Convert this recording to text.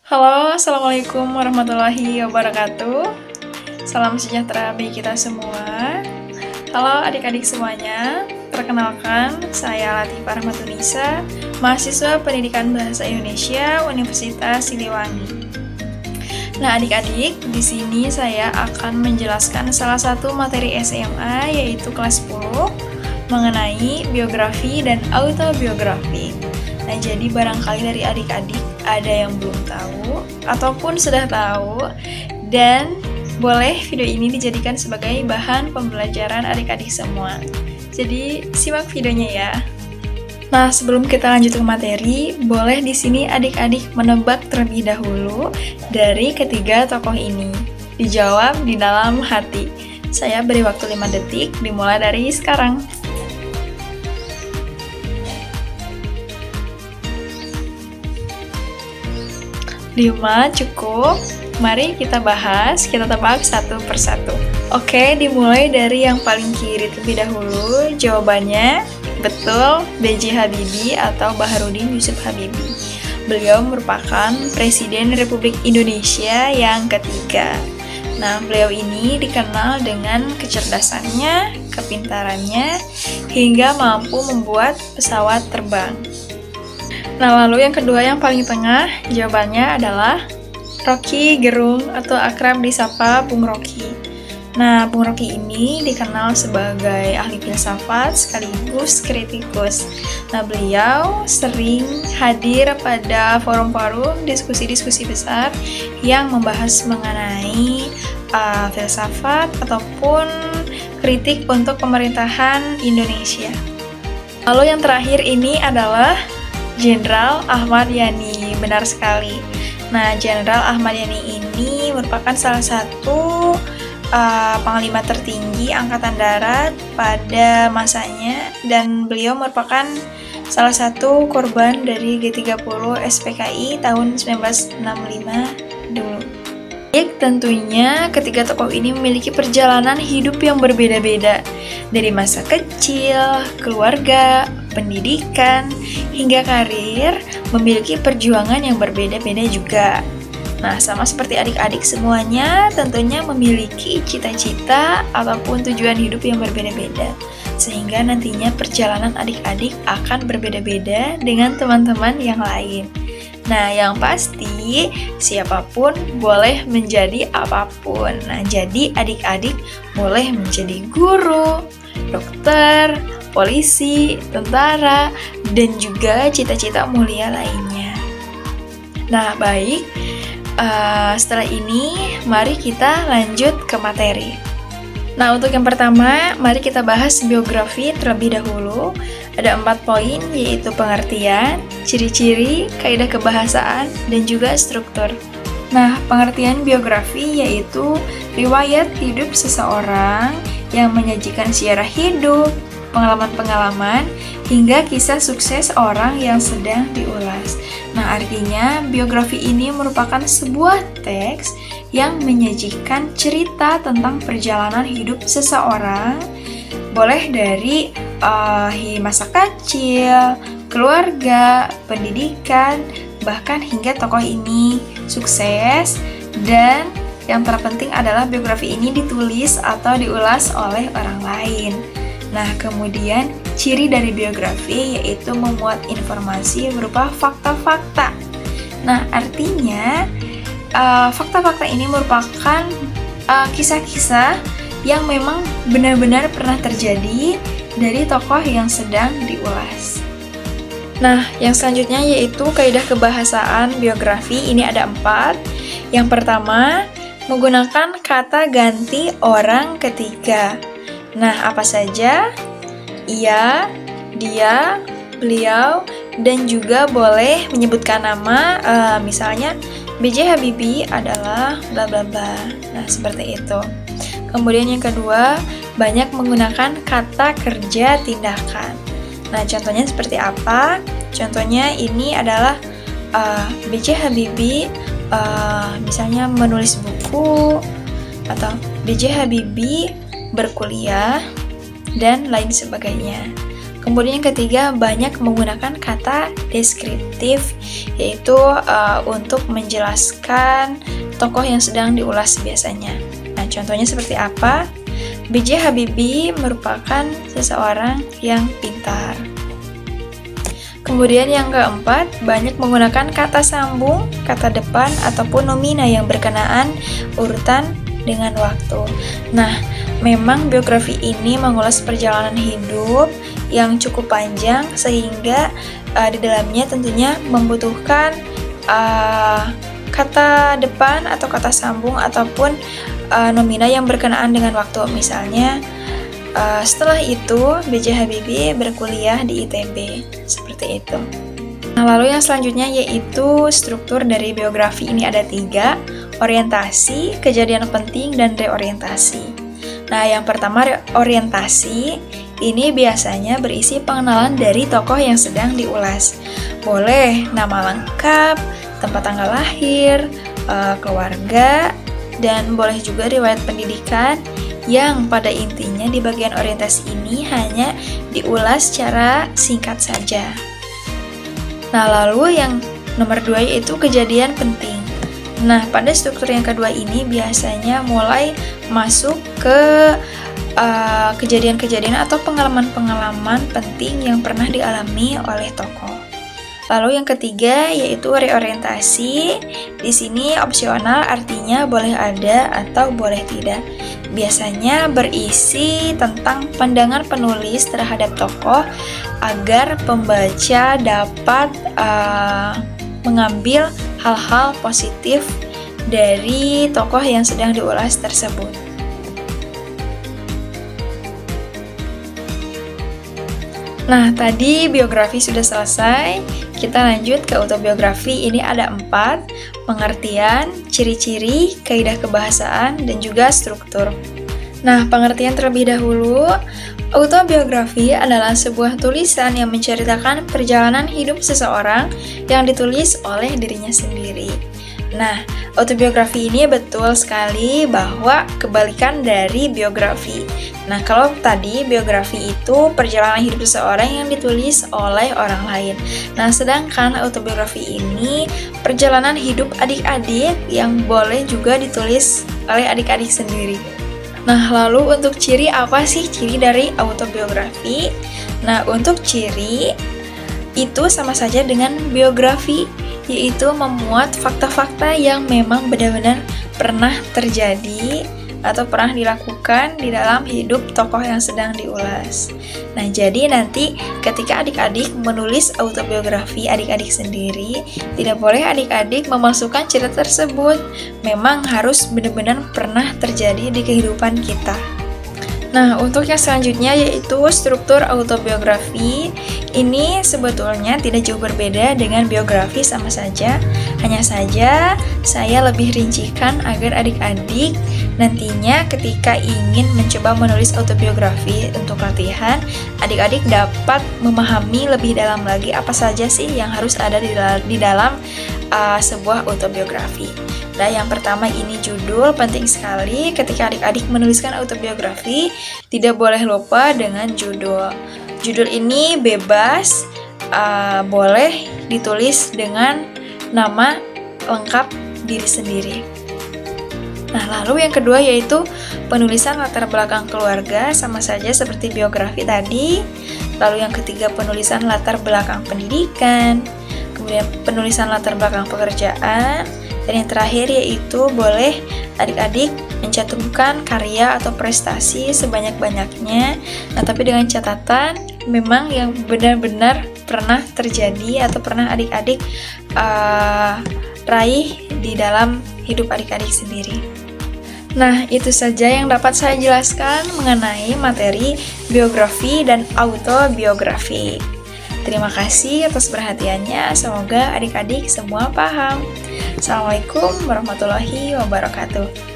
Halo, Assalamualaikum warahmatullahi wabarakatuh. Salam sejahtera bagi kita semua. Halo adik-adik semuanya, perkenalkan saya Latifah Rahmatunisa, mahasiswa Pendidikan Bahasa Indonesia Universitas Siliwangi. Nah, adik-adik, di sini saya akan menjelaskan salah satu materi SMA yaitu kelas 10 mengenai biografi dan autobiografi. Nah, jadi barangkali dari adik-adik ada yang belum tahu ataupun sudah tahu, dan boleh video ini dijadikan sebagai bahan pembelajaran adik-adik semua. Jadi simak videonya ya. Nah, sebelum kita lanjut ke materi, boleh di sini adik-adik menebak terlebih dahulu dari ketiga tokoh ini. Dijawab di dalam hati. Saya beri waktu 5 detik, dimulai dari sekarang. 5 cukup. Mari kita bahas, kita tebak satu persatu. Oke, dimulai dari yang paling kiri terlebih dahulu. Jawabannya betul, B.J. Habibie atau Baharudin Yusuf Habibie. Beliau merupakan Presiden Republik Indonesia yang ketiga. Nah, beliau ini dikenal dengan kecerdasannya, kepintarannya, hingga mampu membuat pesawat terbang. Nah, lalu yang kedua yang paling tengah, jawabannya adalah Rocky Gerung atau akrab disapa Bung Rocky. Nah, Bung Rocky ini dikenal sebagai ahli filsafat sekaligus kritikus. Nah, beliau sering hadir pada forum-forum diskusi-diskusi besar yang membahas mengenai filsafat ataupun kritik untuk pemerintahan Indonesia. Lalu yang terakhir ini adalah Jenderal Ahmad Yani. Benar sekali. Nah, Jenderal Ahmad Yani ini merupakan salah satu panglima tertinggi Angkatan Darat pada masanya, dan beliau merupakan salah satu korban dari G30 SPKI tahun 1965 dulu. Tentunya ketiga tokoh ini memiliki perjalanan hidup yang berbeda-beda, dari masa kecil, keluarga, pendidikan, hingga karir, memiliki perjuangan yang berbeda-beda juga. Nah, sama seperti adik-adik semuanya, tentunya memiliki cita-cita ataupun tujuan hidup yang berbeda-beda, sehingga nantinya perjalanan adik-adik akan berbeda-beda dengan teman-teman yang lain. Nah, yang pasti siapapun boleh menjadi apapun. Nah, jadi adik-adik boleh menjadi guru, dokter, polisi, tentara, dan juga cita-cita mulia lainnya. Nah, baik. Setelah ini, mari kita lanjut ke materi. Nah, untuk yang pertama, mari kita bahas biografi terlebih dahulu. Ada 4 poin, yaitu pengertian, ciri-ciri, kaidah kebahasaan, dan juga struktur. Nah, pengertian biografi yaitu riwayat hidup seseorang yang menyajikan sejarah hidup, pengalaman-pengalaman, hingga kisah sukses orang yang sedang diulas. Nah, artinya biografi ini merupakan sebuah teks yang menyajikan cerita tentang perjalanan hidup seseorang, boleh dari masa kecil, keluarga, pendidikan, bahkan hingga tokoh ini sukses, dan yang terpenting adalah biografi ini ditulis atau diulas oleh orang lain. Nah, kemudian ciri dari biografi yaitu memuat informasi berupa fakta-fakta. Nah, artinya fakta-fakta ini merupakan kisah-kisah yang memang benar-benar pernah terjadi dari tokoh yang sedang diulas. Nah, yang selanjutnya yaitu kaidah kebahasaan biografi. Ini ada 4. Yang pertama, menggunakan kata ganti orang ketiga. Nah, apa saja? Ia, dia, beliau, dan juga boleh menyebutkan nama, misalnya B.J. Habibie adalah bla bla bla. Nah, seperti itu. Kemudian yang kedua, banyak menggunakan kata kerja tindakan. Nah, contohnya seperti apa? Contohnya ini adalah B.J. Habibie misalnya menulis buku, atau B.J. Habibie berkuliah, dan lain sebagainya. Kemudian yang ketiga, banyak menggunakan kata deskriptif, yaitu untuk menjelaskan tokoh yang sedang diulas biasanya. Nah, contohnya seperti apa? B.J. Habibie merupakan seseorang yang pintar. Kemudian yang keempat, banyak menggunakan kata sambung, kata depan, ataupun nomina yang berkenaan urutan dengan waktu. Nah, memang biografi ini mengulas perjalanan hidup yang cukup panjang sehingga di dalamnya tentunya membutuhkan kata depan atau kata sambung ataupun nomina yang berkenaan dengan waktu. Misalnya, setelah itu B.J. Habibie berkuliah di ITB, seperti itu. Nah, lalu yang selanjutnya yaitu struktur dari biografi ini ada 3, orientasi, kejadian penting, dan reorientasi. Nah, yang pertama orientasi, ini biasanya berisi pengenalan dari tokoh yang sedang diulas. Boleh nama lengkap, tempat tanggal lahir, keluarga, dan boleh juga riwayat pendidikan, yang pada intinya di bagian orientasi ini hanya diulas secara singkat saja. Nah, lalu yang nomor 2 yaitu kejadian penting. Nah, pada struktur yang kedua ini biasanya mulai masuk ke kejadian-kejadian atau pengalaman-pengalaman penting yang pernah dialami oleh tokoh. Lalu yang ketiga yaitu reorientasi. Di sini opsional, artinya boleh ada atau boleh tidak. Biasanya berisi tentang pandangan penulis terhadap tokoh agar pembaca dapat mengambil hal-hal positif dari tokoh yang sedang diulas tersebut. Nah, tadi biografi sudah selesai. Kita lanjut ke autobiografi. Ini ada 4, pengertian, ciri-ciri, kaidah kebahasaan, dan juga struktur. Nah, pengertian terlebih dahulu. Autobiografi adalah sebuah tulisan yang menceritakan perjalanan hidup seseorang yang ditulis oleh dirinya sendiri. Nah, autobiografi ini betul sekali bahwa kebalikan dari biografi. Nah, kalau tadi biografi itu perjalanan hidup seseorang yang ditulis oleh orang lain. Nah, sedangkan autobiografi ini perjalanan hidup adik-adik yang boleh juga ditulis oleh adik-adik sendiri. Nah, lalu untuk ciri apa sih ciri dari autobiografi? Nah, untuk ciri itu sama saja dengan biografi, yaitu memuat fakta-fakta yang memang benar-benar pernah terjadi atau pernah dilakukan di dalam hidup tokoh yang sedang diulas. Nah, jadi nanti ketika adik-adik menulis autobiografi adik-adik sendiri, tidak boleh adik-adik memasukkan cerita tersebut. Memang harus benar-benar pernah terjadi di kehidupan kita. Nah, untuk yang selanjutnya yaitu struktur autobiografi. Ini sebetulnya tidak jauh berbeda dengan biografi, sama saja. Hanya saja saya lebih rincikan agar adik-adik nantinya ketika ingin mencoba menulis autobiografi untuk latihan, adik-adik dapat memahami lebih dalam lagi apa saja sih yang harus ada di dalam sebuah autobiografi. Nah, yang pertama ini judul, penting sekali ketika adik-adik menuliskan autobiografi, tidak boleh lupa dengan judul. Judul ini bebas, boleh ditulis dengan nama lengkap diri sendiri. Nah, lalu yang kedua yaitu penulisan latar belakang keluarga, sama saja seperti biografi tadi. Lalu yang ketiga penulisan latar belakang pendidikan, kemudian penulisan latar belakang pekerjaan, dan yang terakhir yaitu boleh adik-adik mencantumkan karya atau prestasi sebanyak-banyaknya. Nah, tapi dengan catatan memang yang benar-benar pernah terjadi atau pernah adik-adik raih di dalam hidup adik-adik sendiri. Nah, itu saja yang dapat saya jelaskan mengenai materi biografi dan autobiografi. Terima kasih atas perhatiannya, semoga adik-adik semua paham. Assalamualaikum warahmatullahi wabarakatuh.